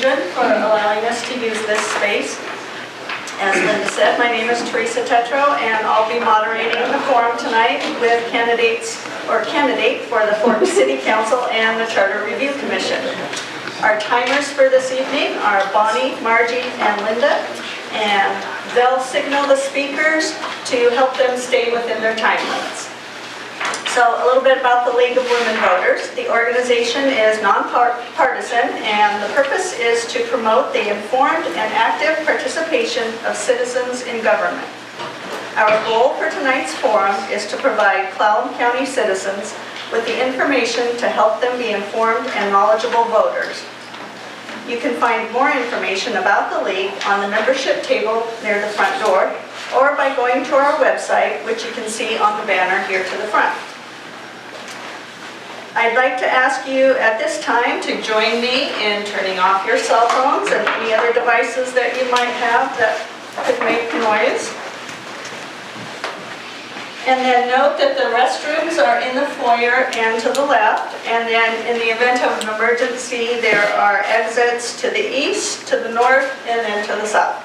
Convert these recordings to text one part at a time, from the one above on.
Prosecuting for allowing us to use this space. As Linda said, my name is Theresa Tetreau, and I'll be moderating the forum tonight with candidate for the Fork City Council and the Charter Review Commission. Our timers for this evening are Bonnie, Margie, and Linda, and they'll signal the speakers to help them stay within their time limits. So a little bit about the League of Women Voters. The organization is nonpartisan, and the purpose is to promote the informed and active participation of citizens in government. Our goal for tonight's forum is to provide Clallam County citizens with the information to help them be informed and knowledgeable voters. You can find more information about the League on the membership table near the front door, or by going to our website, which you can see on the banner here to the front. I'd like to ask you at this time to join me in turning off your cell phones and any other devices that you might have that could make noise. And then note that the restrooms are in the foyer and to the left, and then in the event of an emergency, there are exits to the east, to the north, and then to the south.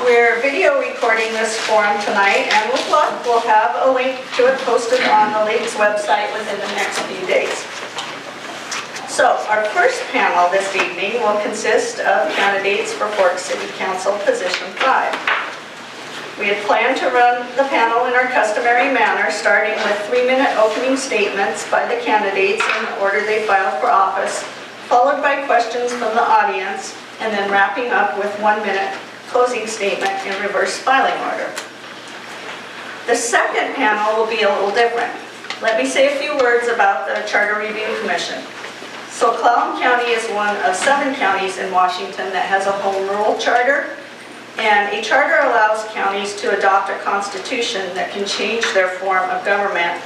We're video recording this forum tonight, and with luck, we'll have a link to it posted on the League's website within the next few days. So, our first panel this evening will consist of candidates for Fork City Council Position 5. We had planned to run the panel in our customary manner, starting with 3-minute opening statements by the candidates in the order they filed for office, followed by questions from the audience, and then wrapping up with 1-minute closing statement in reverse filing order. The second panel will be a little different. Let me say a few words about the Charter Review Commission. So Clallam County is one of 7 counties in Washington that has a home rule charter, and a charter allows counties to adopt a constitution that can change their form of government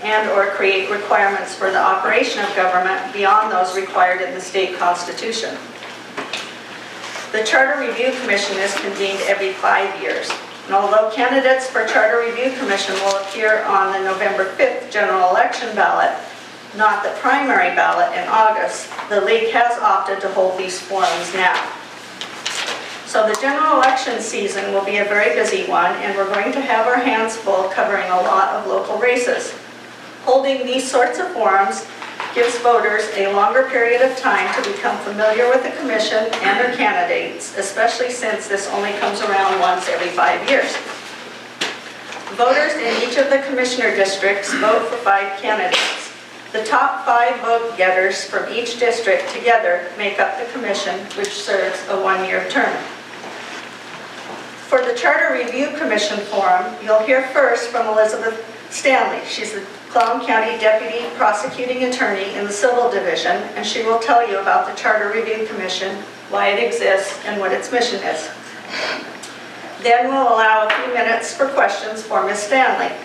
and or create requirements for the operation of government beyond those required in the state constitution. The Charter Review Commission is convened every 5 years. And although candidates for Charter Review Commission will appear on the November 5th general election ballot, not the primary ballot in August, the League has opted to hold these forums now. So the general election season will be a very busy one, and we're going to have our hands full covering a lot of local races. Holding these sorts of forums gives voters a longer period of time to become familiar with the commission and their candidates, especially since this only comes around once every 5 years. Voters in each of the commissioner districts vote for 5 candidates. The top 5 vote getters from each district together make up the commission, which serves a 1-year term. For the Charter Review Commission forum, you'll hear first from Elizabeth Stanley. She's the Clallam County Deputy Prosecuting Attorney in the Civil Division, and she will tell you about the Charter Review Commission, why it exists, and what its mission is. Then we'll allow a few minutes for questions for Ms. Stanley.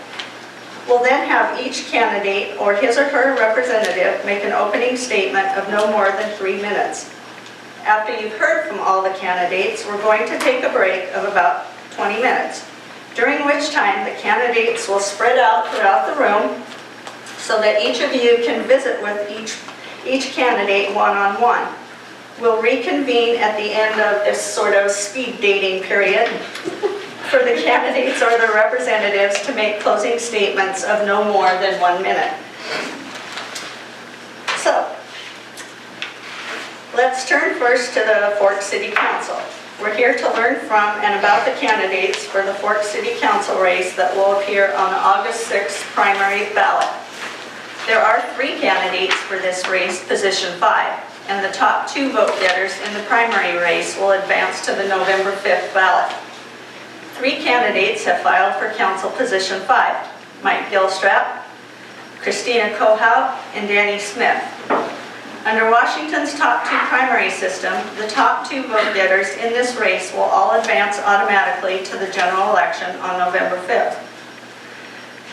We'll then have each candidate or his or her representative make an opening statement of no more than 3 minutes. After you've heard from all the candidates, we're going to take a break of about 20 minutes, during which time the candidates will spread out throughout the room so that each of you can visit with each candidate one-on-one. We'll reconvene at the end of this sort of speed dating period for the candidates or the representatives to make closing statements of no more than 1 minute. So, let's turn first to the Fork City Council. We're here to learn from and about the candidates for the Fork City Council race that will appear on the August 6th primary ballot. There are 3 candidates for this race, Position 5, and the top 2 vote getters in the primary race will advance to the November 5th ballot. 3 candidates have filed for Council Position 5, Mike Gilstrap, Christina Kohout, and Danny Smith. Under Washington's top 2 primary system, the top 2 vote getters in this race will all advance automatically to the general election on November 5th.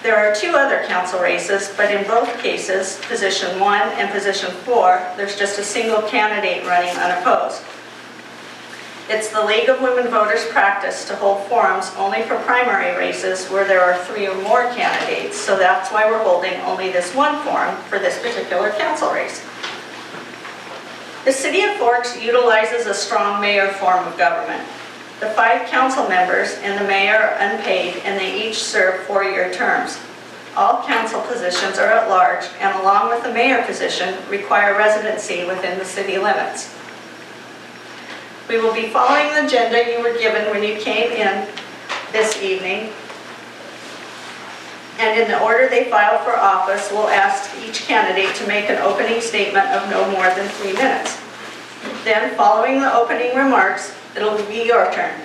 There are 2 other council races, but in both cases, Position 1 and Position 4, there's just a single candidate running unopposed. It's the League of Women Voters practice to hold forums only for primary races where there are 3 or more candidates, so that's why we're holding only this one forum for this particular council race. The City of Forks utilizes a strong mayor form of government. The 5 council members and the mayor are unpaid, and they each serve 4-year terms. All council positions are at large, and along with the mayor position, require residency within the city limits. We will be following the agenda you were given when you came in this evening. And in the order they file for office, we'll ask each candidate to make an opening statement of no more than 3 minutes. Then, following the opening remarks, it'll be your turn.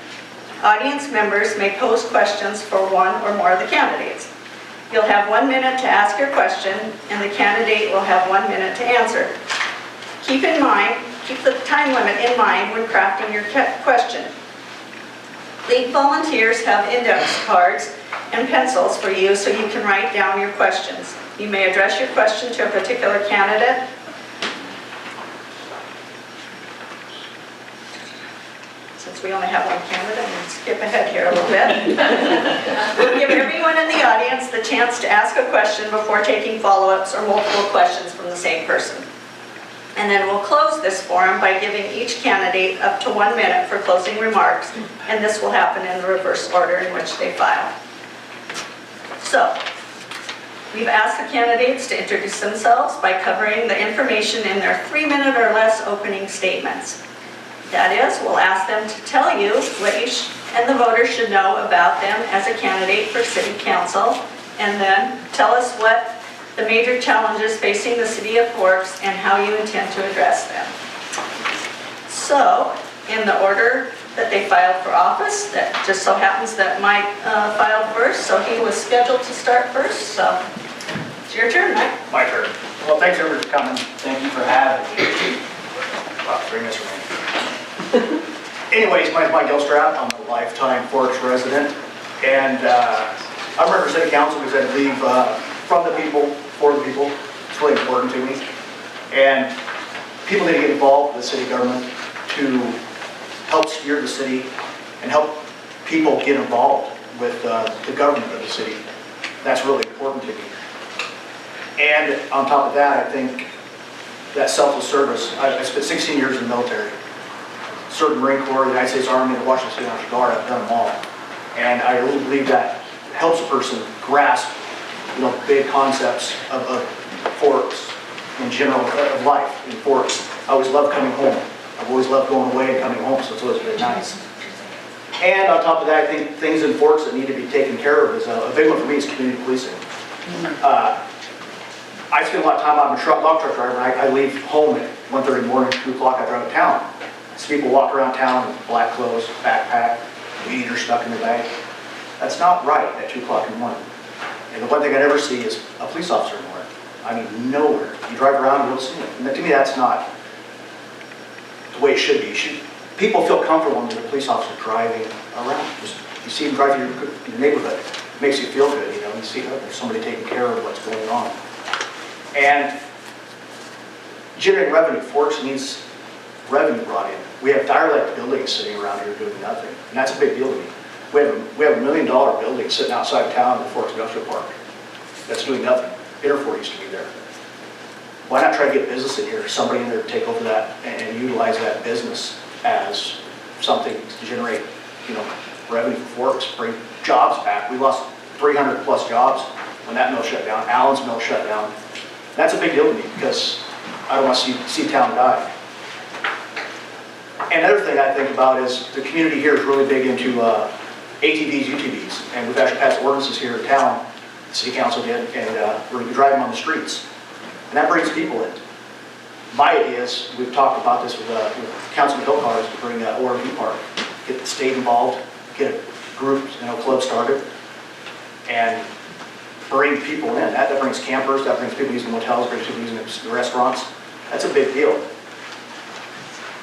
Audience members may pose questions for one or more of the candidates. You'll have 1 minute to ask your question, and the candidate will have 1 minute to answer. Keep the time limit in mind when crafting your question. League volunteers have index cards and pencils for you so you can write down your questions. You may address your question to a particular candidate. Since we only have one candidate, I'm going to skip ahead here a little bit. We'll give everyone in the audience the chance to ask a question before taking follow-ups or multiple questions from the same person. And then we'll close this forum by giving each candidate up to 1 minute for closing remarks, and this will happen in the reverse order in which they file. So, we've asked the candidates to introduce themselves by covering the information in their 3-minute or less opening statements. That is, we'll ask them to tell you what you and the voters should know about them as a candidate for City Council, and then tell us what the major challenges facing the City of Forks and how you intend to address them. So, in the order that they filed for office, that just so happens that Mike filed first, so he was scheduled to start first, so it's your turn, Mike. My turn. Well, thanks everybody for coming. Thank you for having me. Wow, 3 minutes remaining. Anyways, my name's Mike Gilstrap. I'm a lifetime Forks resident, and I remember City Council because I believe from the people, for the people. It's really important to me. And people need to get involved with the city government to help steer the city and help people get involved with the government of the city. That's really important to me. And on top of that, I think that selfless service. I spent 16 years in the military. Served in the Marine Corps, the United States Army, the Washington State National Guard. I've done them all. And I really believe that helps a person grasp, big concepts of Forks in general, of life in Forks. I always loved coming home. I've always loved going away and coming home, so it's always been nice. And on top of that, I think things in Forks that need to be taken care of is a big one for me is community policing. I spend a lot of time, I'm a dog truck driver, and I leave home at 1:30 in the morning, 2 o'clock, I drive to town. So people walk around town with black clothes, backpack, weed eater stuck in their bag. That's not right at 2 o'clock in the morning. And the one thing I never see is a police officer anywhere. I mean, nowhere. You drive around, you don't see them. And to me, that's not the way it should be. People feel comfortable when there's a police officer driving around. You see them drive through your neighborhood. It makes you feel good, You see there's somebody taking care of what's going on. And generating revenue, Forks needs revenue brought in. We have derelict buildings sitting around here doing nothing, and that's a big deal to me. We have a $1 million building sitting outside of town in the Forks Industrial Park that's doing nothing. Interfort used to be there. Why not try to get business in here, somebody in there to take over that and utilize that business as something to generate, revenue for Forks, bring jobs back. We lost 300 plus jobs when that mill shut down. Allen's mill shut down. That's a big deal to me because I don't want to see town die. And another thing I think about is the community here is really big into ATVs, UTVs, and we've actually passed ordinances here in town, the city council did, and we're going to be driving on the streets. And that brings people in. My idea is, we've talked about this with Councilman Hill cars, to bring ORV Park, get the state involved, get a group, club started, and bring people in. That brings campers, that brings people using motels, brings people using the restaurants. That's a big deal.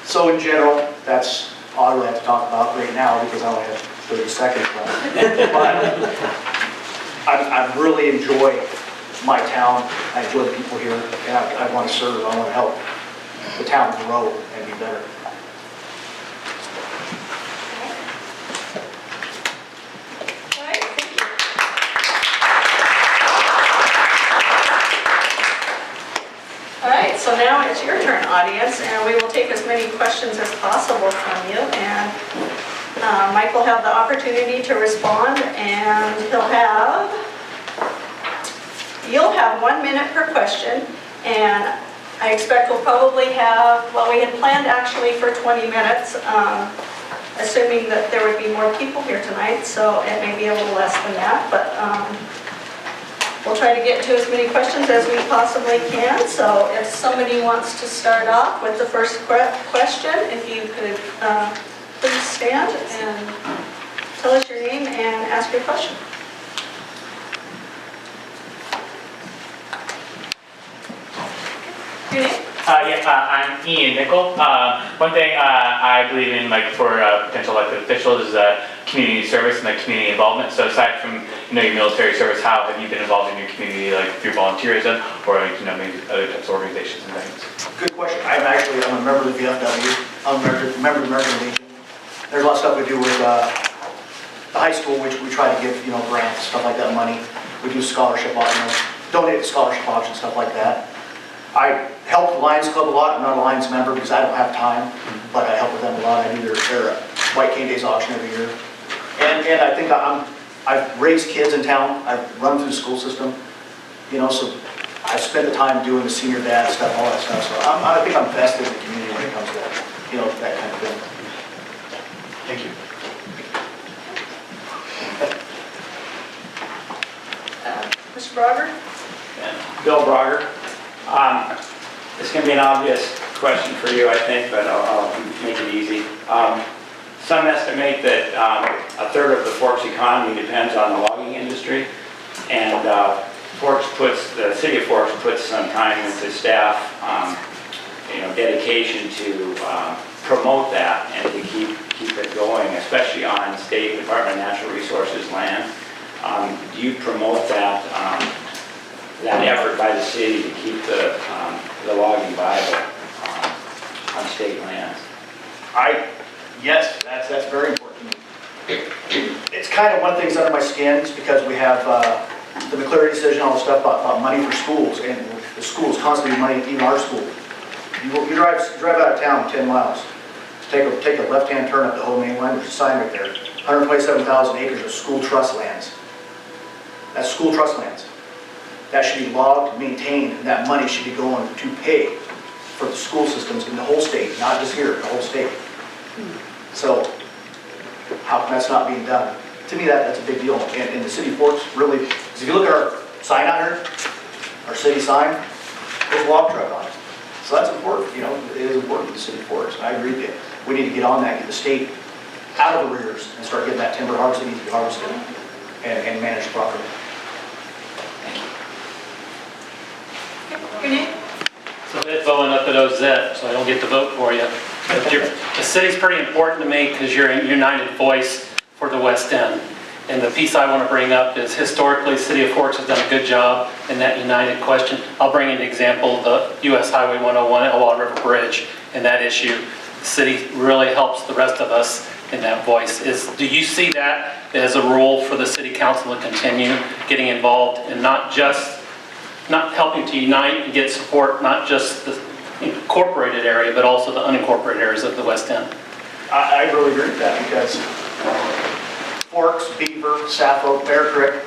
So in general, that's all I really have to talk about right now because I only have 30 seconds left. But I really enjoy my town. I enjoy the people here, and I want to serve. I want to help the town grow and be better. All right, so So now it's your turn, audience, and we will take as many questions as possible from you. And Mike will have the opportunity to respond, and you'll have 1 minute per question. And I expect we'll probably have, well, we had planned actually for 20 minutes, assuming that there would be more people here tonight, so it may be a little less than that, but we'll try to get to as many questions as we possibly can. So if somebody wants to start off with the first question, if you could please stand and tell us your name and ask your question. Your name? I'm Ian Nickel. One thing I believe in, like for potential elected officials, is community service and like community involvement. So aside from your military service, how have you been involved in your community, like through volunteerism or maybe other types of organizations and things? Good question. I'm a member of the VFW. I'm a member of the American Legion. There's a lot of stuff we do with the high school, which we try to give grants, stuff like that, money. We do scholarship options, donate scholarship options, stuff like that. I help the Lions Club a lot. I'm not a Lions member because I don't have time, but I help with them a lot. I do their White Cane Days auction every year. And I think I've raised kids in town. I've run through the school system, so I spend the time doing the senior dad stuff, all that stuff. So I think I'm vested in the community when it comes to that, that kind of thing. Thank you. Mr. Brogger? Bill Brogger. It's going to be an obvious question for you, I think, but I'll make it easy. Some estimate that a third of the Forks economy depends on the logging industry, and the city of Forks puts some time into staff, dedication to promote that and to keep it going, especially on State Department of Natural Resources land. Do you promote that effort by the city to keep the logging viable on state lands? Yes, that's very important. It's kind of one thing that's under my skin, is because we have the McCleary decision, all the stuff about money for schools, and the schools constantly money, even our school. You drive out of town 10 miles, take a left-hand turn up the whole main line, there's a sign right there, 127,000 acres of school trust lands. That's school trust lands. That should be logged, maintained, and that money should be going to pay for the school systems in the whole state, not just here, the whole state. So, how come that's not being done? To me, that's a big deal. And the city of Forks really, because if you look at our sign out here, our city sign, there's a log truck on it. So that's important, it is important to the city of Forks. And I agree with you. We need to get on that, get the state out of the rears and start getting that timber harvested, needs to be harvested and managed properly. Your name? So I'm voting up at OZ, so I don't get to vote for you. But the city's pretty important to me because you're a united voice for the West End. And the piece I want to bring up is historically, the city of Forks has done a good job in that united question. I'll bring an example, the US Highway 101 at Water River Bridge and that issue. The city really helps the rest of us in that voice. Do you see that as a role for the city council to continue getting involved and not helping to unite and get support, not just the incorporated area, but also the unincorporated areas of the West End? I really agree with that because Forks, Beaver, Sappho, Bear Creek,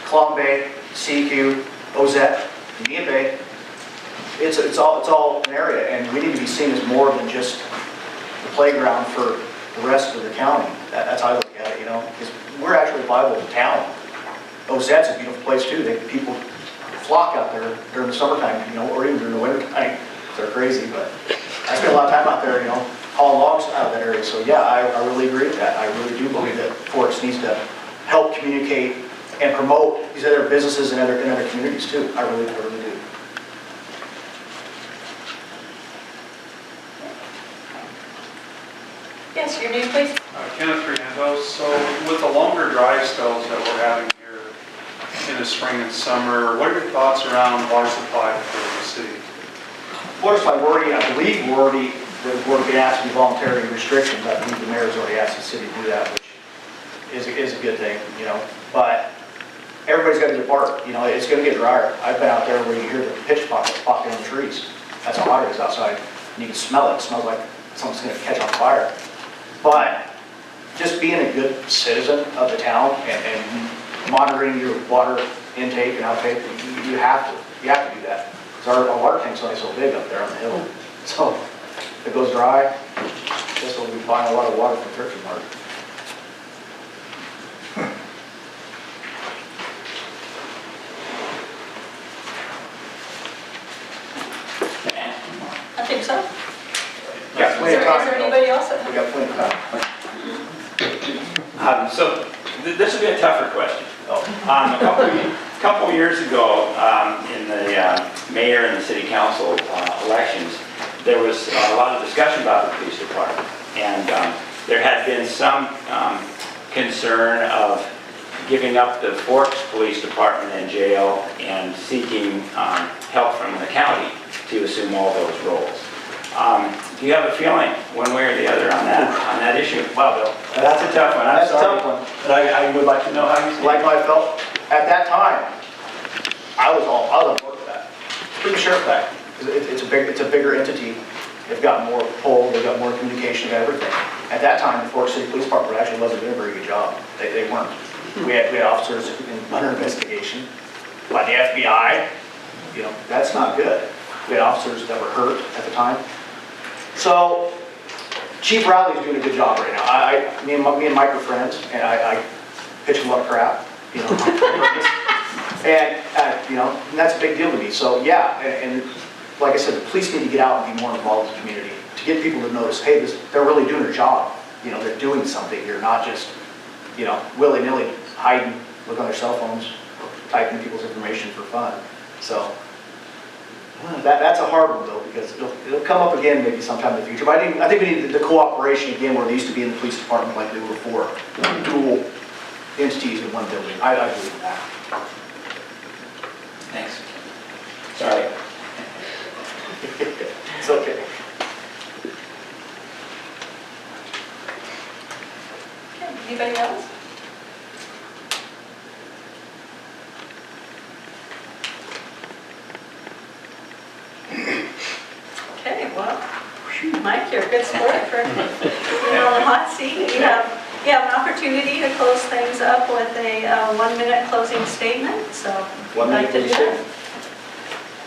Clallam Bay, CQ, Ozette, Mia Bay, it's all an area, and we need to be seen as more than just the playground for the rest of the county. That's how I look at it, because we're actually a viable town. Ozette's a beautiful place too. People flock out there during the summertime, or even during the wintertime. They're crazy, but I spend a lot of time out there, hauling logs out of that area. So yeah, I really agree with that. I really do believe that Forks needs to help communicate and promote these other businesses and other communities too. I really do. Yes, your name, please. Kenneth Reandeau. So with the longer dry spells that we're having here in the spring and summer, what are your thoughts around water supply for the city? Water supply, I believe we're being asked to do voluntary restrictions. I believe the mayor's already asked the city to do that, which is a good thing, But everybody's got to do their part. It's going to get drier. I've been out there where you hear the pitch popping on the trees. That's how hot it is outside. And you can smell it. It smells like something's gonna catch on fire. But just being a good citizen of the town and monitoring your water intake and outtake, you have to do that. Because our water tank's only so big up there on the hill. So if it goes dry, I guess we'll be buying a lot of water from Turkey Mart. I think so. Got Is plenty of there time. Bill. anybody else that? We got plenty of time. So this will be a tougher question. Oh. A couple years ago, in the mayor and the city council elections, there was a lot of discussion about the police department. And there had been some concern of giving up the Forks Police Department and jail and seeking help from the county to assume all those roles. Do you have a feeling, one way or the other, on that issue? Wow, Bill. That's a tough one. I'm That's a sorry. tough one. But I would like to know how you see Like it. I felt at that time, I was on board with that. Bring the sheriff back. It's a bigger entity. They've got more pull, they've got more communication, they've got everything. At that time, the Fork City Police Department actually wasn't doing a very good job. They weren't. We had officers under investigation by the FBI. You know, that's not good. We had officers that were hurt at the time. So Chief Riley's doing a good job right now. Me and Mike are friends, and I pitch a lot of crap, you know. And you know, and that's a big deal to me. So yeah, and like I said, the police need to get out and be more involved in the community to get people to notice, hey, they're really doing their job. You know, they're doing something here, not just, you know, willy-nilly hiding, look on their cell phones, typing people's information for fun. So that's a hard one though, because it'll come up again maybe sometime in the future. But I think we need the cooperation again where they used to be in the police department like they were before. Dual entities in one building. I believe in that. Thanks. Sorry. It's okay. Okay, anybody else? Okay, well, Mike, you're a good sport for being on the hot seat. You have an opportunity to close things up with a 1-minute closing statement, so if you'd like to do that.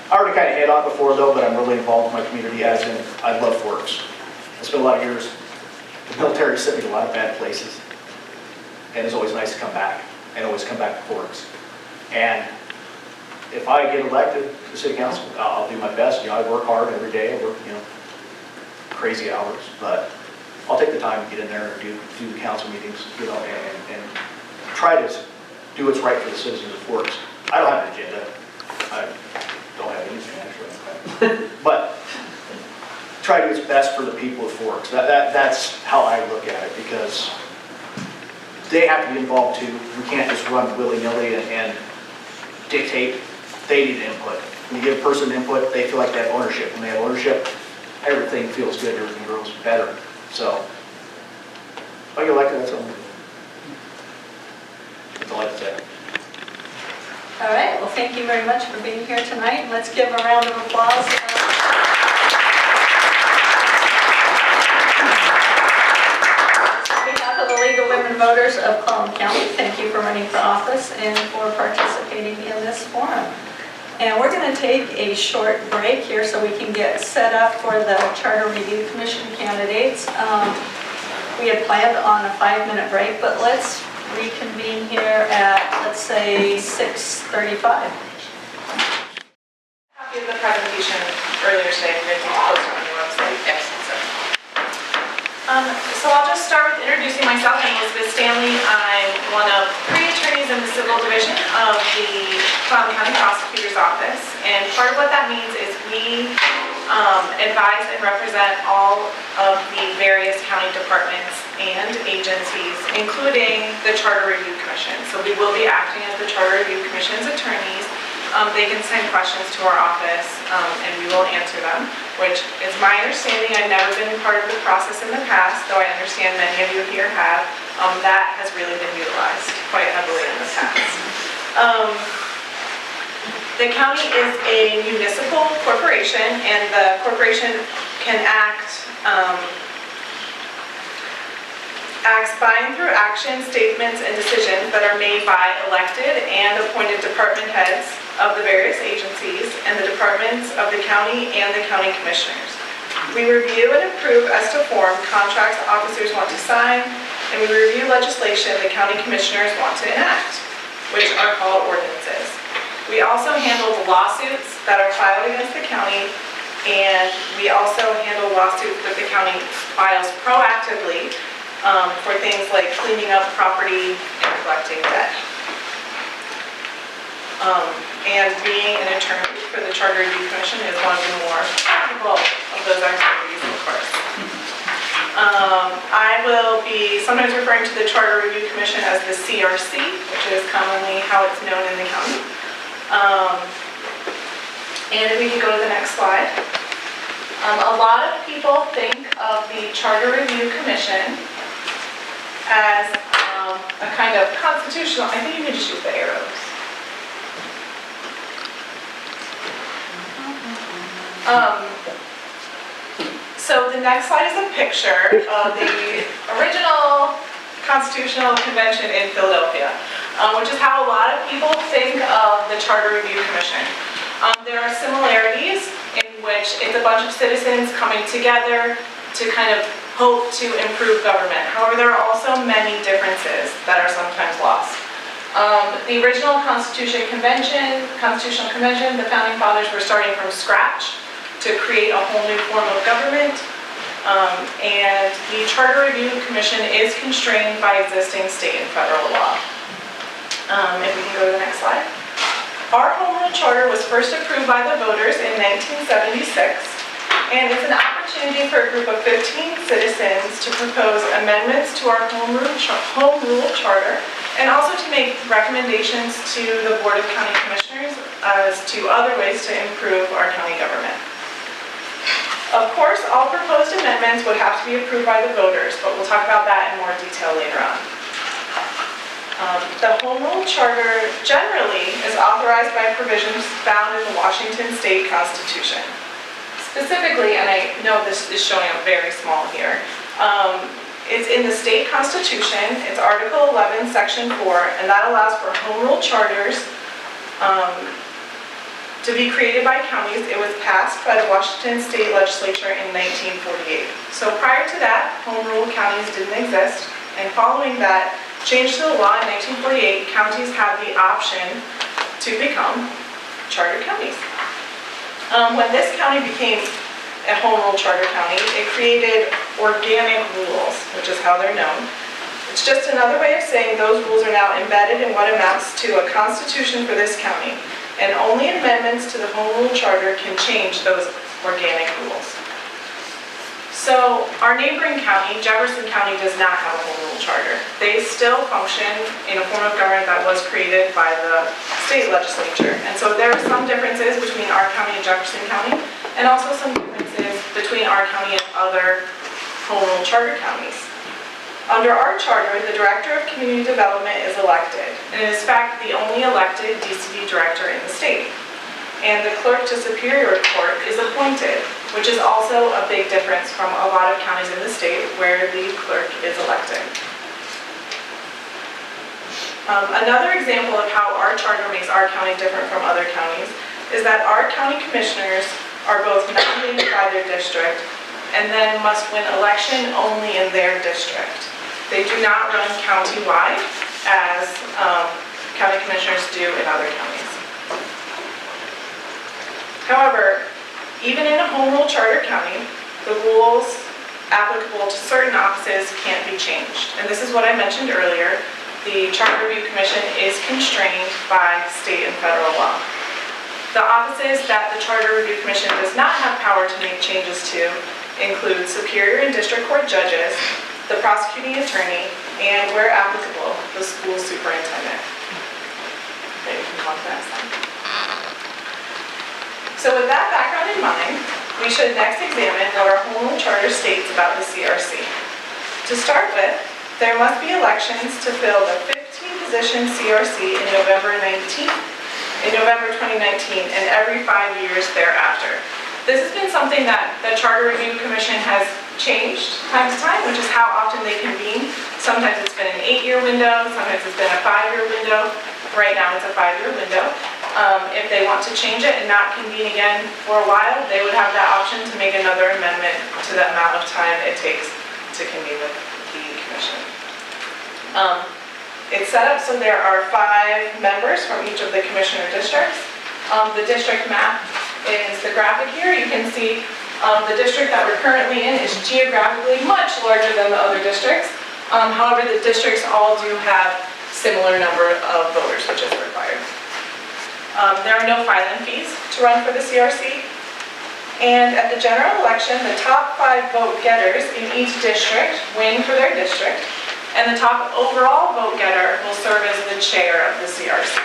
I already kind of hit on it before though, but I'm really involved in my community as in, I love Forks. I spent a lot of years, the military sent me to a lot of bad places. And it's always nice to come back, and always come back to Forks. And if I get elected to the city council, I'll do my best. You know, I work hard every day, I work, you know, crazy hours, but I'll take the time to get in there and do the council meetings, you know, and try to do what's right for the citizens of Forks. I don't have an agenda. I don't have anything actually, but try to do what's best for the people of Forks. That's how I look at it, because they have to be involved too. We can't just run willy-nilly and dictate. They need input. When you give a person input, they feel like they have ownership. When they have ownership, everything feels good, everything grows better. So, if I get elected, that's all. That's all I have to say. All right, well, thank you very much for being here tonight. Let's give a round of applause. On behalf of the League of Women Voters of Clallam County, thank you for running for office and for participating in this forum. And we're going to take a short break here so we can get set up for the Charter Review Commission candidates. We had planned on a 5-minute break, but let's reconvene here at, let's say, 6:35. Copy of the presentation earlier today, I think posted on your website. Yes. So I'll just start with introducing myself. I'm Elizabeth Stanley. I'm one of 3 attorneys in the Civil Division of the Clallam County Prosecutor's Office. And part of what that means is we advise and represent all of the various county departments and agencies, including the Charter Review Commission. So we will be acting as the Charter Review Commission's attorneys. They can send questions to our office and we will answer them, which is my understanding. I've never been part of the process in the past, though I understand many of you here have. That has really been utilized quite heavily in the past. The county is a municipal corporation, and the corporation can acts by and through action, statements, and decisions that are made by elected and appointed department heads of the various agencies and the departments of the county and the county commissioners. We review and approve as to form contracts officers want to sign, and we review legislation the county commissioners want to enact, which are called ordinances. We also handle the lawsuits that are filed against the county, and we also handle lawsuits that the county files proactively for things like cleaning up property and collecting debt. And being an attorney for the Charter Review Commission is one of the more practical of those activities, of course. I will be sometimes referring to the Charter Review Commission as the CRC, which is commonly how it's known in the county. And if we could go to the next slide. A lot of people think of the Charter Review Commission as a kind of constitutional, I think you can just use the arrows. So the next slide is a picture of the original Constitutional Convention in Philadelphia, which is how a lot of people think of the Charter Review Commission. There are similarities in which it's a bunch of citizens coming together to kind of hope to improve government. However, there are also many differences that are sometimes lost. The original Constitutional Convention, the Founding Fathers were starting from scratch to create a whole new form of government. And the Charter Review Commission is constrained by existing state and federal law. If we can go to the next slide. Our Home Rule Charter was first approved by the voters in 1976, and it's an opportunity for a group of 15 citizens to propose amendments to our Home Rule Charter, and also to make recommendations to the Board of County Commissioners as to other ways to improve our county government. Of course, all proposed amendments would have to be approved by the voters, but we'll talk about that in more detail later on. The Home Rule Charter generally is authorized by provisions found in the Washington State Constitution. Specifically, and I know this is showing up very small here, it's in the state constitution. It's Article 11, Section 4, and that allows for home rule charters to be created by counties. It was passed by the Washington State Legislature in 1948. So prior to that, home rule counties didn't exist, and following that change to the law in 1948, counties had the option to become charter counties. When this county became a home rule charter county, it created organic rules, which is how they're known. It's just another way of saying those rules are now embedded in what amounts to a constitution for this county, and only amendments to the home rule charter can change those organic rules. So our neighboring county, Jefferson County, does not have a home rule charter. They still function in a form of government that was created by the state legislature. And so there are some differences between our county and Jefferson County, and also some differences between our county and other home rule charter counties. Under our charter, the Director of Community Development is elected, and is in fact the only elected DCD director in the state. And the Clerk to Superior Court is appointed, which is also a big difference from a lot of counties in the state where the clerk is elected. Another example of how our charter makes our county different from other counties is that our county commissioners are both nominated by their district and then must win election only in their district. They do not run county-wide as county commissioners do in other counties. However, even in a home rule charter county, the rules applicable to certain offices can't be changed. And this is what I mentioned earlier. The Charter Review Commission is constrained by state and federal law. The offices that the Charter Review Commission does not have power to make changes to include Superior and District Court judges, the prosecuting attorney, and where applicable, the school superintendent. Okay, you can come to that slide. So with that background in mind, we should next examine what our home rule charter states about the CRC. To start with, there must be elections to fill the 15-position CRC in November 19th, in November 2019, and every 5 years thereafter. This has been something that the Charter Review Commission has changed time to time, which is how often they convene. Sometimes it's been an 8-year window, sometimes it's been a 5-year window. Right now it's a 5-year window. If they want to change it and not convene again for a while, they would have that option to make another amendment to the amount of time it takes to convene the commission. It's set up so there are 5 members from each of the commissioner districts. The district map is the graphic here. You can see the district that we're currently in is geographically much larger than the other districts. However, the districts all do have similar number of voters, which is required. There are no filing fees to run for the CRC. And at the general election, the top 5 vote getters in each district win for their district, and the top overall vote getter will serve as the chair of the CRC.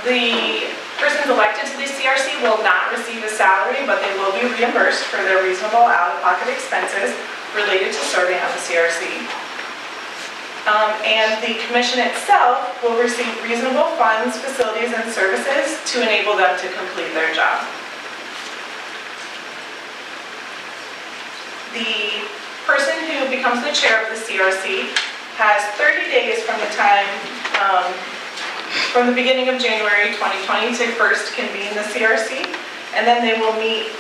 The persons elected to the CRC will not receive a salary, but they will be reimbursed for their reasonable out-of-pocket expenses related to serving on the CRC. And the commission itself will receive reasonable funds, facilities, and services to enable them to complete their job. The person who becomes the chair of the CRC has 30 days from the time, from the beginning of January 2020 to first convene the CRC, and then they will meet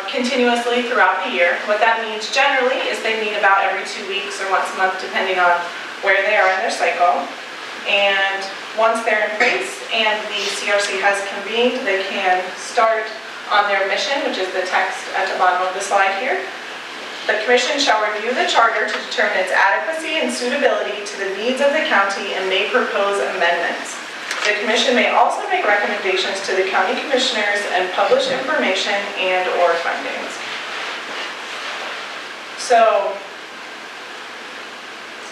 continuously throughout the year. What that means generally is they meet about every 2 weeks or once a month, depending on where they are in their cycle. And once they're in place and the CRC has convened, they can start on their mission, which is the text at the bottom of the slide here. The commission shall review the charter to determine its adequacy and suitability to the needs of the county and may propose amendments. The commission may also make recommendations to the county commissioners and publish information and/or findings. So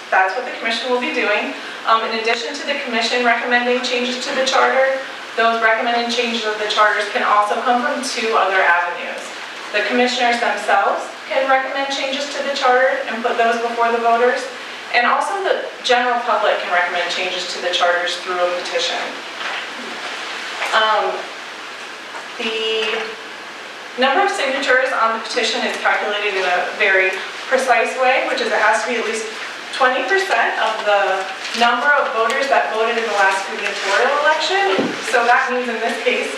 that's what the commission will be doing. In addition to the commission recommending changes to the charter, those recommended changes of the charters can also come from 2 other avenues. The commissioners themselves can recommend changes to the charter and put those before the voters. And also the general public can recommend changes to the charters through a petition. The number of signatures on the petition is calculated in a very precise way, which is it has to be at least 20% of the number of voters that voted in the last gubernatorial election. So that means in this case,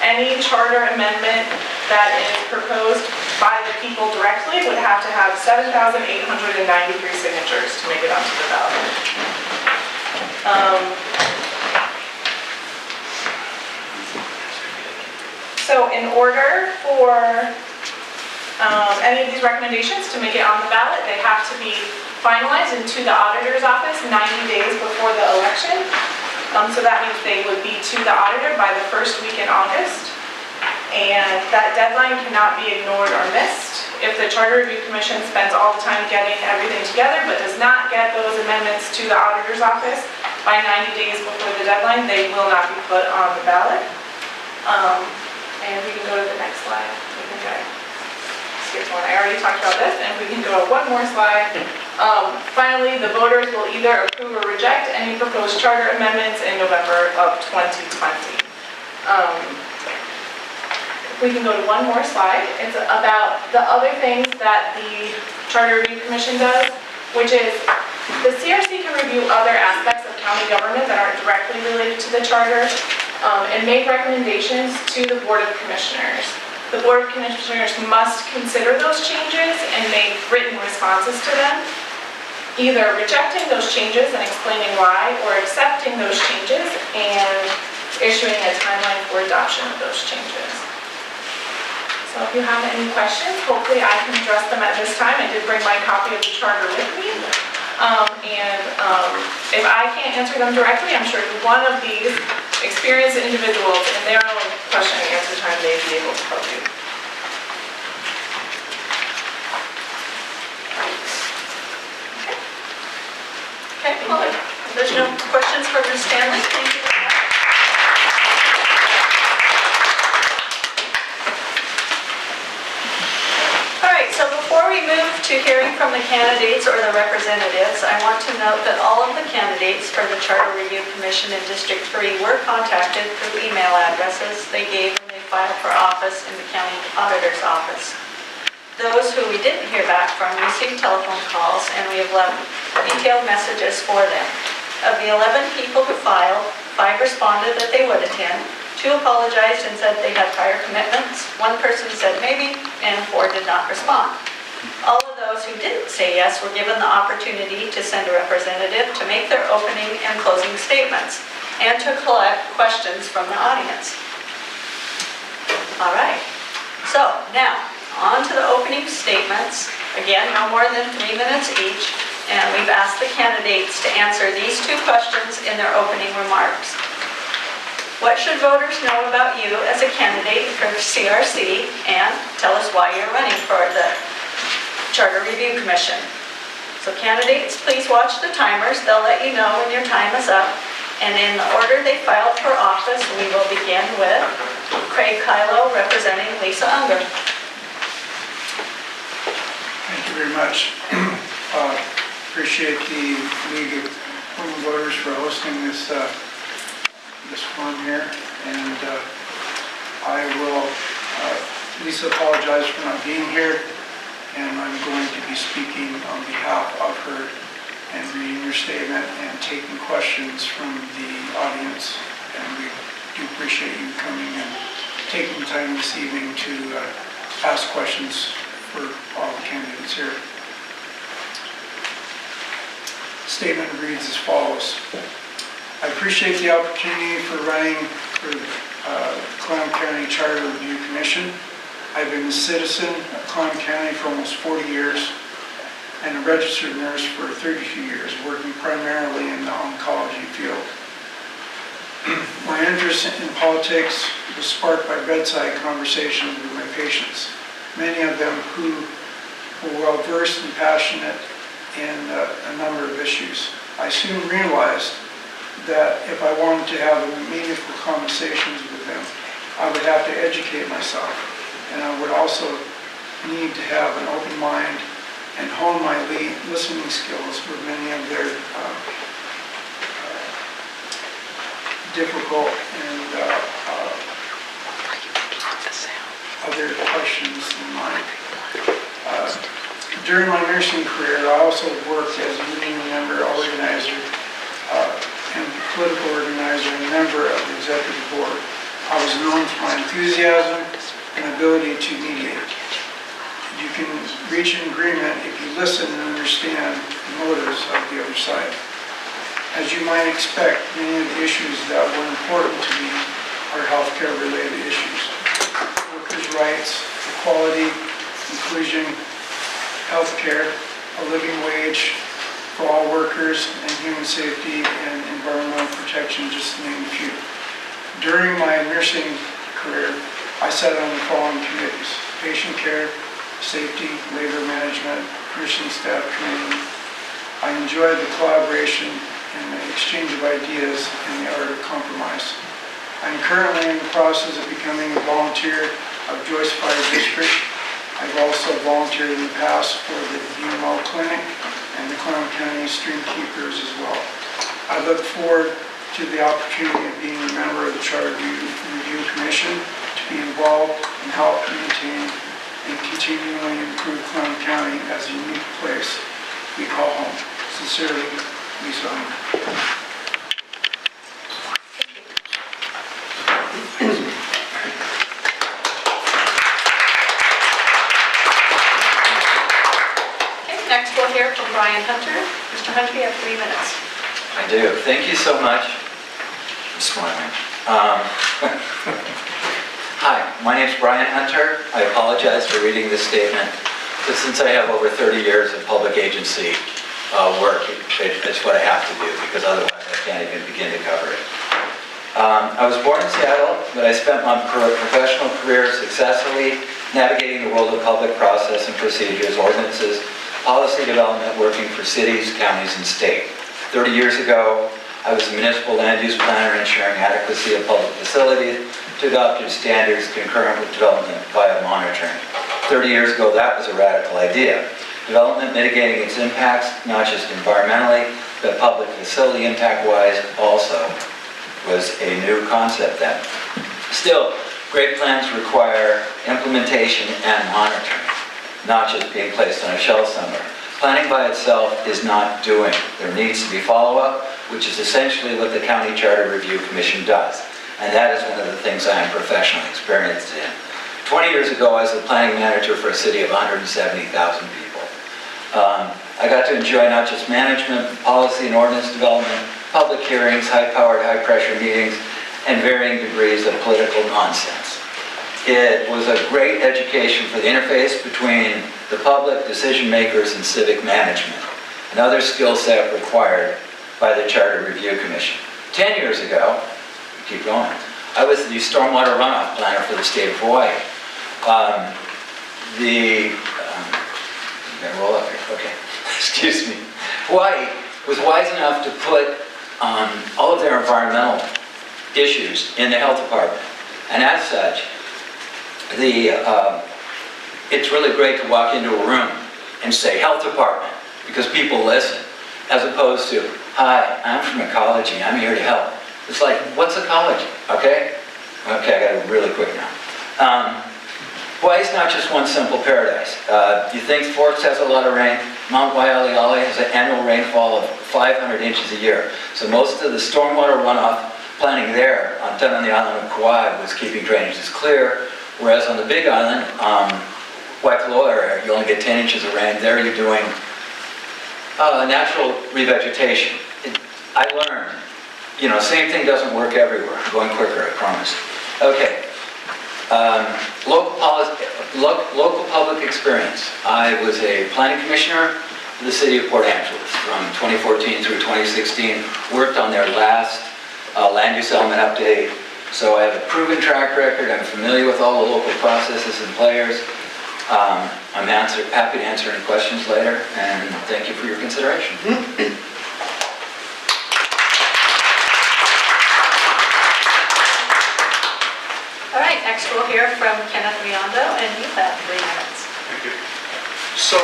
any charter amendment that is proposed by the people directly would have to have 7,893 signatures to make it onto the ballot. So in order for any of these recommendations to make it on the ballot, they have to be finalized into the auditor's office 90 days before the election. So that means they would be to the auditor by the first week in August. And that deadline cannot be ignored or missed. If the Charter Review Commission spends all the time getting everything together but does not get those amendments to the auditor's office by 90 days before the deadline, they will not be put on the ballot. And we can go to the next slide. I think I skipped one. I already talked about this, and we can go one more slide. Finally, the voters will either approve or reject any proposed charter amendments in November of 2020. We can go to one more slide. It's about the other things that the Charter Review Commission does, which is the CRC can review other aspects of county government that aren't directly related to the charter and make recommendations to the Board of Commissioners. The Board of Commissioners must consider those changes and make written responses to them, either rejecting those changes and explaining why, or accepting those changes and issuing a timeline for adoption of those changes. So if you have any questions, hopefully I can address them at this time. I did bring my copy of the charter with me. If I can't answer them directly, I'm sure one of these experienced individuals in their own question and answer time may be able to help you. Okay, well, if there's no questions for Ms. Stanley, thank you very much. All right, so before we move to hearing from the the candidates or the representatives, I want to note that all of the candidates for the Charter Review Commission in District 3 were contacted through email addresses they gave when they filed for office in the county auditor's office. Those who we didn't hear back from received telephone calls, and we have left detailed messages for them. Of the 11 people who filed, 5 responded that they would attend, 2 apologized and said they had prior commitments, 1 person said maybe, and 4 did not respond. All of those who didn't say yes were given the opportunity to send a representative to make their opening and closing statements and to collect questions from the audience. All right, so now on to the opening statements. Again, no more than 3 minutes each, and we've asked the candidates to answer these 2 questions in their opening remarks. What should voters know about you as a candidate for CRC, and tell us why you're running for the Charter Review Commission. So candidates, please watch the timers. They'll let you know when your time is up. And in the order they filed for office, we will begin with Kraig Kyllo representing Lisa Unger. Thank you very much. Appreciate the League of Women Voters for hosting this forum here. And I will, Lisa apologized for not being here, and I'm going to be speaking on behalf of her and reading her statement and taking questions from the audience. And we do appreciate you coming and taking the time this evening to ask questions for all the candidates here. Statement reads as follows. I appreciate the opportunity for running for the Clallam County Charter Review Commission. I've been a citizen of Clallam County for almost 40 years and a registered nurse for 32 years, working primarily in the oncology field. My interest in politics was sparked by bedside conversations with my patients, many of them who were well-versed and passionate in a number of issues. I soon realized that if I wanted to have meaningful conversations with them, I would have to educate myself. And I would also need to have an open mind and hone my listening skills with many of their difficult and other questions in mind. During my nursing career, I also worked as a union member, organizer, and political organizer and member of the executive board. I was known for my enthusiasm and ability to mediate. You can reach an agreement if you listen and understand the motives of the other side. As you might expect, many of the issues that were important to me are healthcare related issues. Workers' rights, equality, inclusion, healthcare, a living wage for all workers, and human safety and environmental protection, just to name a few. During my nursing career, I sat on the following committees: patient care, safety, labor management, nursing staff training. I enjoyed the collaboration and the exchange of ideas and the art of compromise. I'm currently in the process of becoming a volunteer of Joyce Fire District. I've also volunteered in the past for the BMO Clinic and the Clallam County Stream Keepers as well. I look forward to the opportunity of being a member of the Charter Review Commission, to be involved and help maintain and continually improve Clallam County as a unique place we call home. Sincerely, Lisa Unger. Next, we'll hear from Brian Hunter. Mr. Hunter, you have 3 minutes. I do. Thank you so much. I'm smiling. Hi, my name's Brian Hunter. I apologize for reading this statement, but since I have over 30 years of public agency work, it's what I have to do, because otherwise I can't even begin to cover it. I was born in Seattle, but I spent my professional career successfully navigating the world of public process and procedures, ordinances, policy development, working for cities, counties, and state. 30 years ago, I was a municipal land use planner ensuring adequacy of public facilities to adopted standards concurrent with development via monitoring. 30 years ago, that was a radical idea. Development mitigating its impacts, not just environmentally, but public facility impact-wise also was a new concept then. Still, great plans require implementation and monitoring, not just being placed on a shelf somewhere. Planning by itself is not doing. There needs to be follow-up, which is essentially what the County Charter Review Commission does. And that is one of the things I am professionally experienced in. 20 years ago, I was the planning manager for a city of 170,000 people. I got to enjoy not just management, policy and ordinance development, public hearings, high-powered, high-pressure meetings, and varying degrees of political nonsense. It was a great education for the interface between the public, decision makers, and civic management, another skill set required by the Charter Review Commission. 10 years ago, keep going, I was the stormwater runoff planner for the state of Hawaii. Roll up here, okay, excuse me. Hawaii was wise enough to put all of their environmental issues in the health department. And as such, it's really great to walk into a room and say, health department, because people listen, as opposed to, hi, I'm from ecology, I'm here to help. It's like, what's ecology, okay? Okay, I got it really quick now. Hawaii's not just one simple paradise. You think Forks has a lot of rain? Mount Waialeale has an annual rainfall of 500 inches a year. So most of the stormwater runoff planning there, done on the island of Kauai, was keeping drainages clear, whereas on the Big Island, Waikoloa area, you only get 10 inches of rain. There you're doing natural revegetation. I learned, same thing doesn't work everywhere. I'm going quicker, I promise. Okay. Local public experience. I was a planning commissioner for the city of Port Angeles from 2014 through 2016. Worked on their last land use element update. So I have a proven track record. I'm familiar with all the local processes and players. I'm happy to answer any questions later, and thank you for your consideration. All right, next we'll hear from Kenneth Reandeau, and you have 3 minutes. Thank you. So,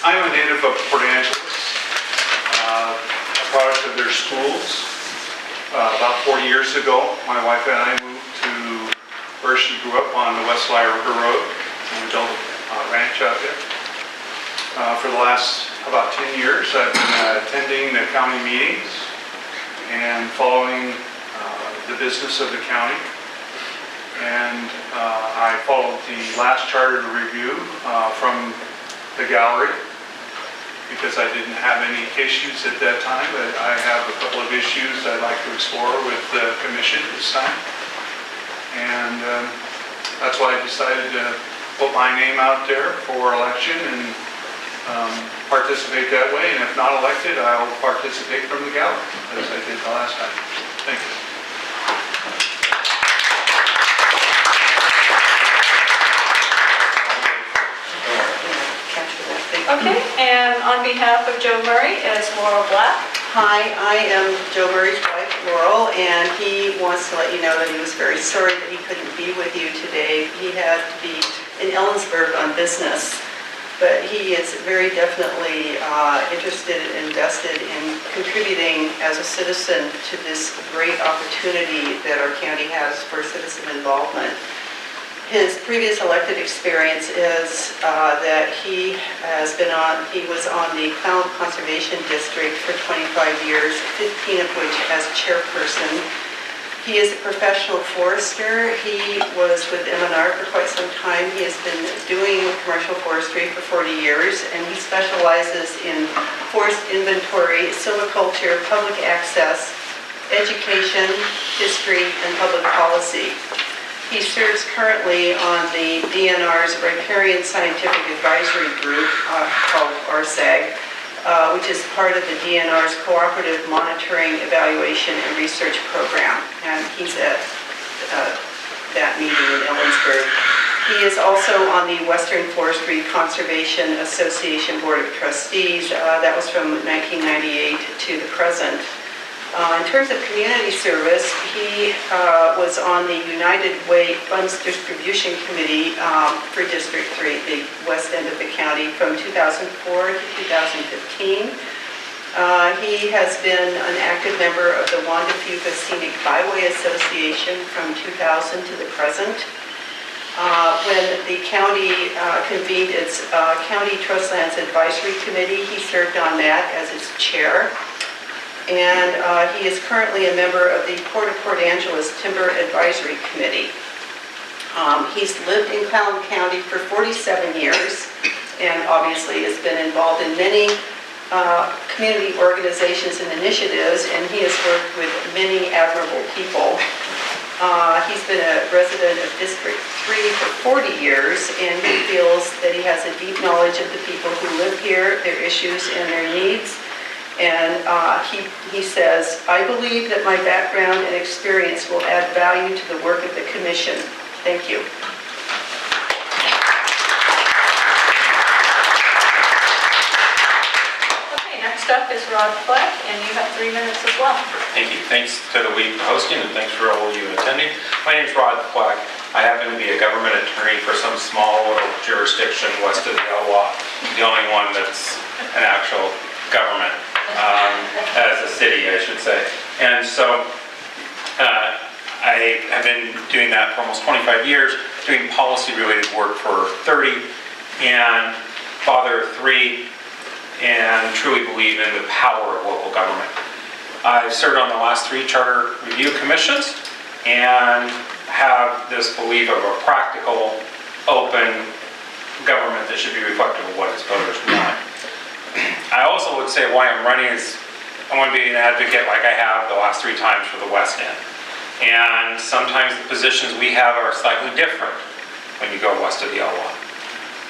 I'm a native of Port Angeles, a product of their schools. About 40 years ago, my wife and I moved to where she grew up on the West Lyre River Road, and we built a ranch out there. For the last about 10 years, I've been attending the county meetings and following the business of the county. And I followed the last charter review from the gallery because I didn't have any issues at that time, but I have a couple of issues I'd like to explore with the commission this time. And that's why I decided to put my name out there for election and participate that way. And if not elected, I'll participate from the gallery as I did the last time. Thank you. Okay, and on behalf of Joe Murry is Laurel Black. Hi, I am Joe Murray's wife, Laurel, and he wants to let you know that he was very sorry that he couldn't be with you today. He had to be in Ellensburg on business, but he is very definitely interested and invested in contributing as a citizen to this great opportunity that our county has for citizen involvement. His previous elected experience is that he was on the Clallam Conservation District for 25 years, 15 of which as chairperson. He is a professional forester. He was with M&R for quite some time. He has been doing commercial forestry for 40 years, and he specializes in forest inventory, silviculture, public access, education, history, and public policy. He serves currently on the DNR's Riparian Scientific Advisory Group, called RSAG, which is part of the DNR's Cooperative Monitoring, Evaluation, and Research Program. And he's at that meeting in Ellensburg. He is also on the Western Forestry Conservation Association Board of Trustees. That was from 1998 to the present. In terms of community service, he was on the United Way Funds Distribution Committee for District 3, the west end of the county, from 2004 to 2015. He has been an active member of the Juan de Fuca Scenic Byway Association from 2000 to the present. When the county convened its County Trust Lands Advisory Committee, he served on that as its chair. And he is currently a member of the Port of Port Angeles Timber Advisory Committee. He's lived in Clallam County for 47 years and obviously has been involved in many community organizations and initiatives, and he has worked with many admirable people. He's been a resident of District 3 for 40 years, and he feels that he has a deep knowledge of the people who live here, their issues and their needs. And he says, "I believe that my background and experience will add value to the work of the commission. Thank you." Okay, next up is Rod Fleck, and you have 3 minutes as well. Thank you. Thanks to the league for hosting, and thanks for all of you attending. My name is Rod Fleck. I happen to be a government attorney for some small little jurisdiction west of the Elwha, the only one that's an actual government, as a city, I should say. And so I have been doing that for almost 25 years, doing policy-related work for 30, and father of 3, and truly believe in the power of local government. I've served on the last 3 charter review commissions and have this belief of a practical, open government that should be reflective of what its voters want. I also would say why I'm running is I want to be an advocate like I have the last 3 times for the West End. And sometimes the positions we have are slightly different when you go west of the Elwha.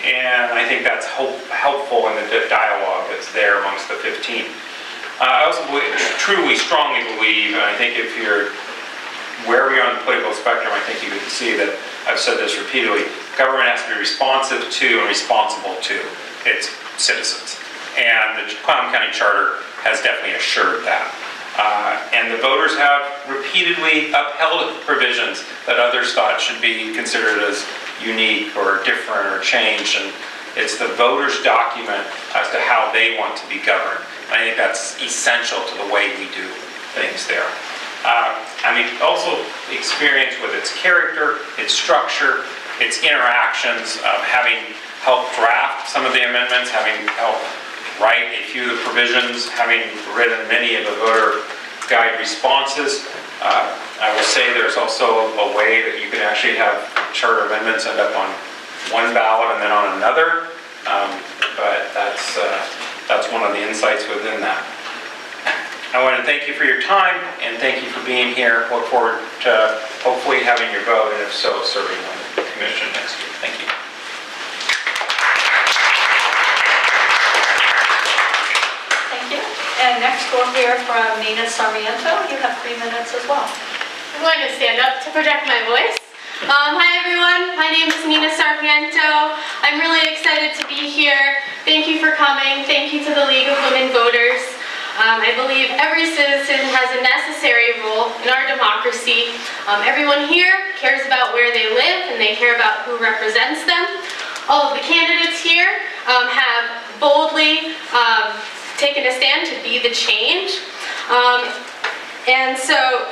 And I think that's helpful in the dialogue that's there amongst the 15. I also truly, strongly believe, and I think if you're wherever you're on the political spectrum, I think you can see that I've said this repeatedly, government has to be responsive to and responsible to its citizens. And the Clallam County Charter has definitely assured that. And the voters have repeatedly upheld provisions that others thought should be considered as unique or different or changed. And it's the voters' document as to how they want to be governed. And I think that's essential to the way we do things there. I mean, also experience with its character, its structure, its interactions, having helped draft some of the amendments, having helped write a few of the provisions, having written many of the voter guide responses. I will say there's also a way that you can actually have charter amendments end up on one ballot and then on another, but that's one of the insights within that. I want to thank you for your time and thank you for being here. Look forward to hopefully having your vote, and if so, serving on the commission next year. Thank you. Thank you. And next we'll hear from Nina Sarmiento. You have 3 minutes as well. I'm going to stand up to project my voice. Hi everyone, my name is Nina Sarmiento. I'm really excited to be here. Thank you for coming. Thank you to the League of Women Voters. I believe every citizen has a necessary role in our democracy. Everyone here cares about where they live and they care about who represents them. All of the candidates here have boldly taken a stand to be the change. And so,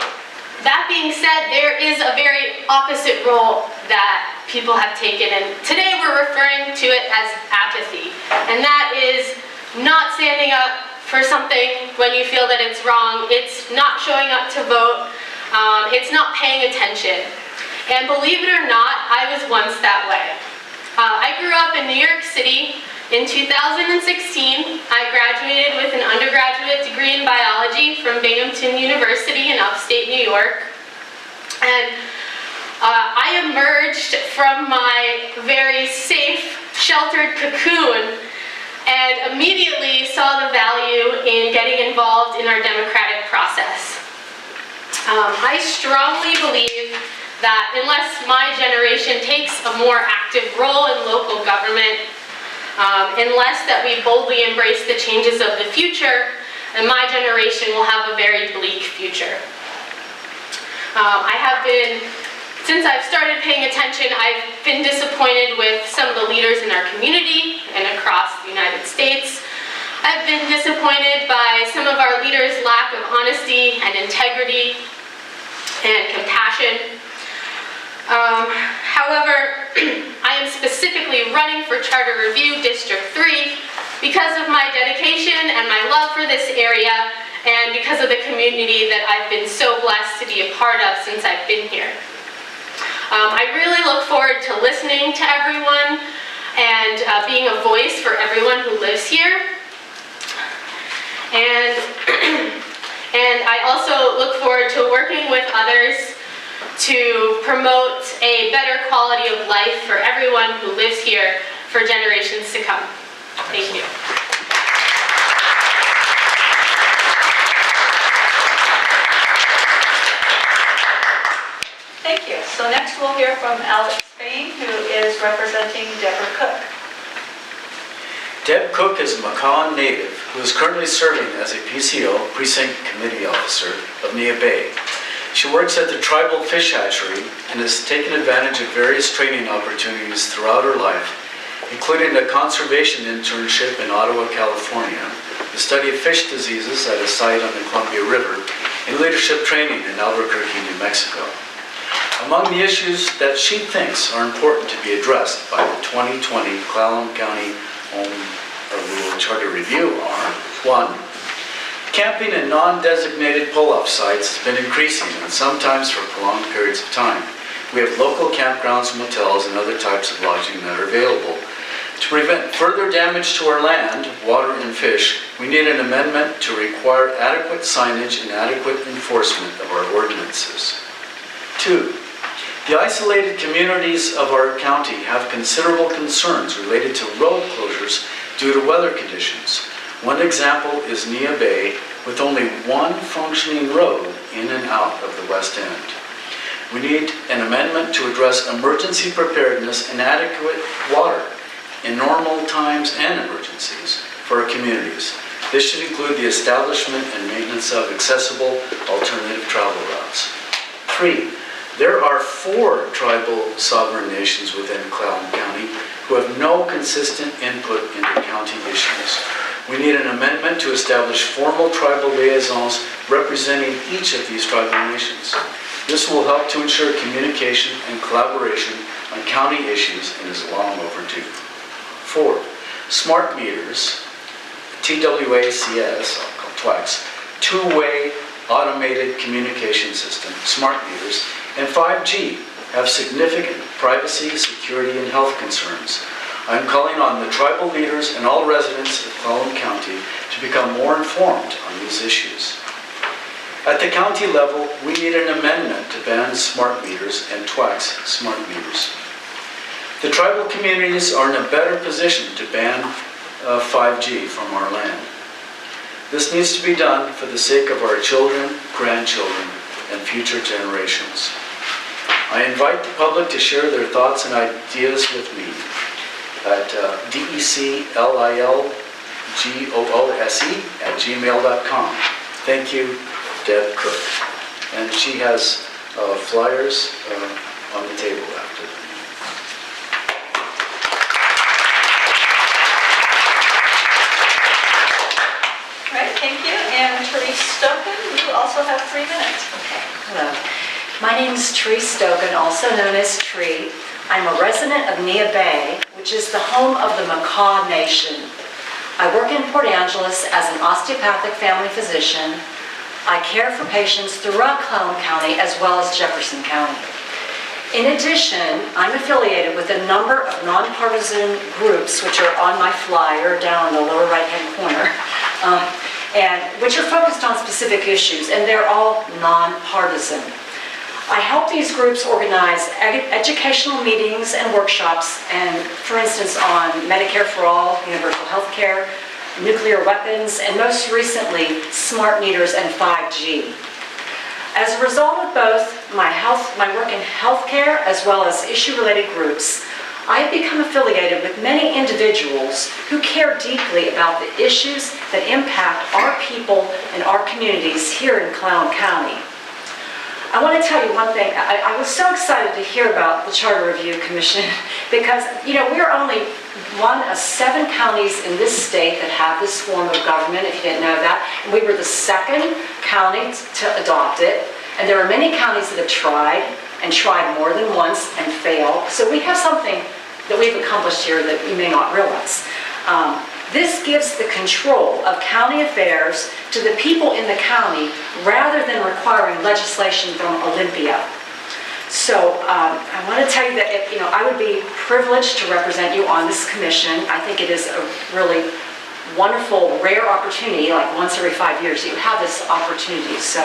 that being said, there is a very opposite role that people have taken, and today we're referring to it as apathy. And that is not standing up for something when you feel that it's wrong. It's not showing up to vote. It's not paying attention. And believe it or not, I was once that way. I grew up in New York City. In 2016, I graduated with an undergraduate degree in biology from Binghamton University in upstate New York. And I emerged from my very safe, sheltered cocoon and immediately saw the value in getting involved in our democratic process. I strongly believe that unless my generation takes a more active role in local government, unless that we boldly embrace the changes of the future, and my generation will have a very bleak future. Since I've started paying attention, I've been disappointed with some of the leaders in our community and across the United States. I've been disappointed by some of our leaders' lack of honesty and integrity and compassion. However, I am specifically running for Charter Review District 3 because of my dedication and my love for this area and because of the community that I've been so blessed to be a part of since I've been here. I really look forward to listening to everyone and being a voice for everyone who lives here. And I also look forward to working with others to promote a better quality of life for everyone who lives here for generations to come. Thank you. Thank you. So next we'll hear from Fane, who is representing Deborah Cooke. Deb Cooke is a Macon native who is currently serving as a PCO, Precinct Committee Officer of Nia Bay. She works at the tribal fish hatchery and has taken advantage of various training opportunities throughout her life, including a conservation internship in Ottawa, California, the study of fish diseases at a site on the Columbia River, and leadership training in Albuquerque, New Mexico. Among the issues that she thinks are important to be addressed by the 2020 Clallam County Home Rule Charter Review are: 1. Camping in non-designated pull-off sites has been increasing, and sometimes for prolonged periods of time. We have local campgrounds, motels, and other types of lodging that are available. To prevent further damage to our land, water, and fish, we need an amendment to require adequate signage and adequate enforcement of our ordinances. 2. The isolated communities of our county have considerable concerns related to road closures due to weather conditions. One example is Nia Bay, with only one functioning road in and out of the West End. We need an amendment to address emergency preparedness and adequate water in normal times and emergencies for our communities. This should include the establishment and maintenance of accessible alternative travel routes. 3. There are 4 tribal sovereign nations within Clallam County who have no consistent input into county issues. We need an amendment to establish formal tribal liaisons representing each of these tribal nations. This will help to ensure communication and collaboration on county issues and is long overdue. 4. Smart meters, TWACS, I'll call TWACS, two-way automated communication system, smart meters, and 5G have significant privacy, security, and health concerns. I'm calling on the tribal leaders and all residents of Clallam County to become more informed on these issues. At the county level, we need an amendment to ban smart meters and TWACS smart meters. The tribal communities are in a better position to ban 5G from our land. This needs to be done for the sake of our children, grandchildren, and future generations. I invite the public to share their thoughts and ideas with me at declgoose@gmail.com. Thank you, Deb Cooke. And she has flyers on the table after. All right, thank you. And Therese Stokan, you also have 3 minutes. Okay, hello. My name is Therese Stokan, also known as Tree. I'm a resident of Nia Bay, which is the home of the Makah Nation. I work in Port Angeles as an osteopathic family physician. I care for patients throughout Clallam County as well as Jefferson County. In addition, I'm affiliated with a number of nonpartisan groups, which are on my flyer down in the lower right-hand corner, and which are focused on specific issues, and they're all nonpartisan. I help these groups organize educational meetings and workshops, and for instance on Medicare for All, universal health care, nuclear weapons, and most recently, smart meters and 5G. As a result of both my work in healthcare as well as issue-related groups, I have become affiliated with many individuals who care deeply about the issues that impact our people and our communities here in Clallam County. I want to tell you one thing. I was so excited to hear about the Charter Review Commission because, we're only one of 7 counties in this state that have this form of government, if you didn't know that. And we were the 2nd county to adopt it. And there are many counties that have tried more than once and failed. So we have something that we've accomplished here that you may not realize. This gives the control of county affairs to the people in the county rather than requiring legislation from Olympia. So I want to tell you that I would be privileged to represent you on this commission. I think it is a really wonderful, rare opportunity, like once every 5 years you have this opportunity. So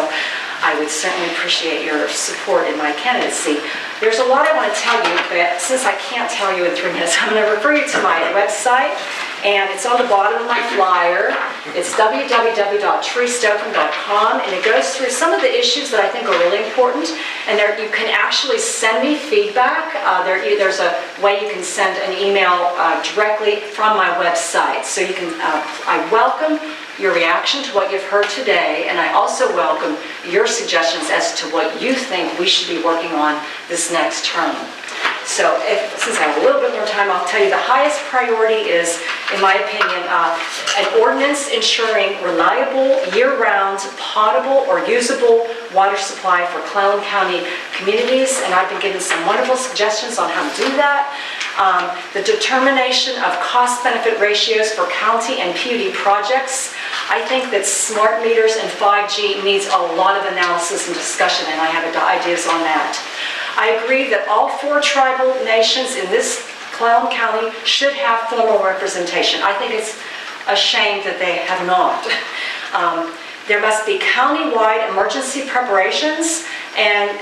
I would certainly appreciate your support in my candidacy. There's a lot I want to tell you, but since I can't tell you in 3 minutes, I'm going to refer you to my website, and it's on the bottom of my flyer. It's www.treestokan.com, and it goes through some of the issues that I think are really important, and there you can actually send me feedback. There's a way you can send an email directly from my website. So you can, I welcome your reaction to what you've heard today, and I also welcome your suggestions as to what you think we should be working on this next term. So since I have a little bit more time, I'll tell you the highest priority is, in my opinion, an ordinance ensuring reliable, year-round, potable or usable water supply for Clallam County communities, and I've been given some wonderful suggestions on how to do that. The determination of cost-benefit ratios for county and PUD projects. I think that smart meters and 5G needs a lot of analysis and discussion, and I have ideas on that. I agree that all 4 tribal nations in this Clallam County should have formal representation. I think it's a shame that they have not. There must be county-wide emergency preparations, and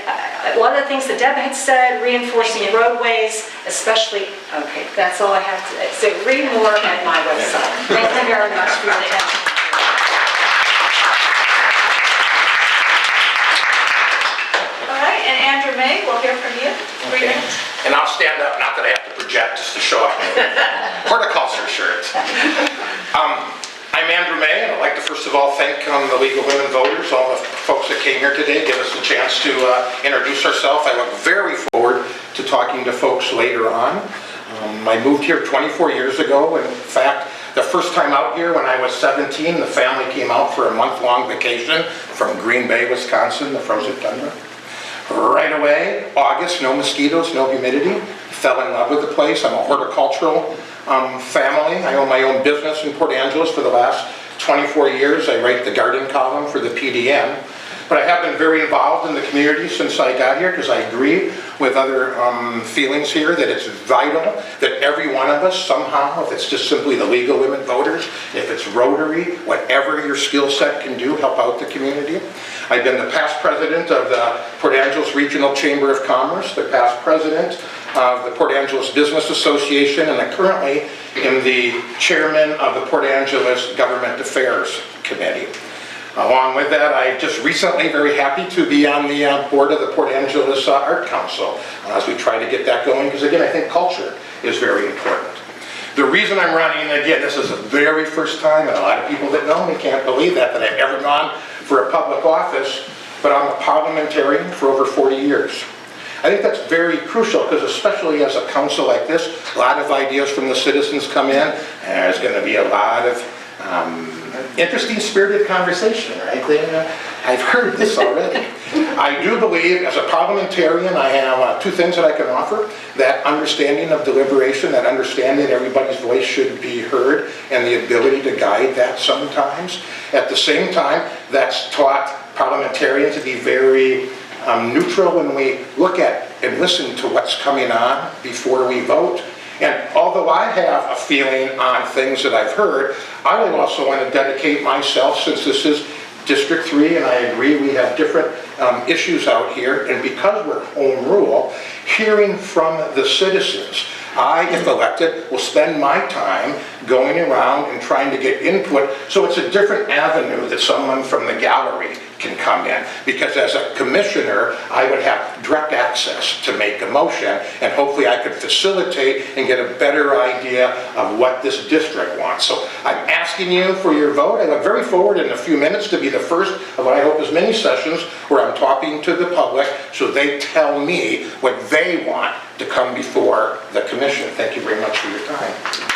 one of the things that Deb had said, reinforcing roadways, especially, okay, that's all I have to say. So read more at my website. Thank you very much for your attention. Andrew May, we'll hear from you. 3 minutes. And I'll stand up, not that I have to project, just to show off my horticulture shirt. I'm Andrew May, and I'd like to first of all thank the League of Women Voters, all the folks that came here today, give us a chance to introduce ourselves. I look very forward to talking to folks later on. I moved here 24 years ago, and in fact, the first time out here when I was 17, the family came out for a month-long vacation from Green Bay, Wisconsin, the frozen tundra. Right away, August, no mosquitoes, no humidity. Fell in love with the place. I'm a horticultural family. I own my own business in Port Angeles for the last 24 years. I write the garden column for the PDN. But I have been very involved in the community since I got here because I agree with other feelings here that it's vital that every one of us somehow, if it's just simply the League of Women Voters, if it's Rotary, whatever your skill set can do, help out the community. I've been the past president of the Port Angeles Regional Chamber of Commerce, the past president of the Port Angeles Business Association, and I'm currently in the chairman of the Port Angeles Government Affairs Committee. Along with that, I just recently very happy to be on the board of the Port Angeles Art Council as we try to get that going, because again, I think culture is very important. The reason I'm running, again, this is the very first time, and a lot of people that know me can't believe that I've ever gone for a public office, but I'm a parliamentarian for over 40 years. I think that's very crucial because especially as a council like this, a lot of ideas from the citizens come in, and there's going to be a lot of interesting spirited conversation, right? I've heard this already. I do believe as a parliamentarian I have 2 things that I can offer. That understanding of deliberation, that understanding everybody's voice should be heard, and the ability to guide that sometimes. At the same time, that's taught parliamentarians to be very neutral when we look at and listen to what's coming on before we vote. And although I have a feeling on things that I've heard, I would also want to dedicate myself, since this is District 3, and I agree we have different issues out here, and because we're home rule, hearing from the citizens. I, if elected, will spend my time going around and trying to get input, so it's a different avenue that someone from the gallery can come in. Because as a commissioner, I would have direct access to make a motion, and hopefully I could facilitate and get a better idea of what this district wants. So I'm asking you for your vote. I look very forward in a few minutes to be the first of what I hope is many sessions where I'm talking to the public so they tell me what they want to come before the commission. Thank you very much for your time.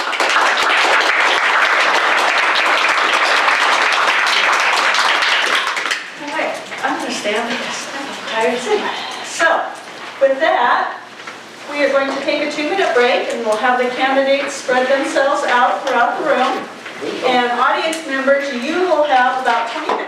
I'm going to stay on this. I'm tired sitting. So, with that, we are going to take a 2-minute break, and we'll have the candidates spread themselves out throughout the room. And audience members, you will have about 20 minutes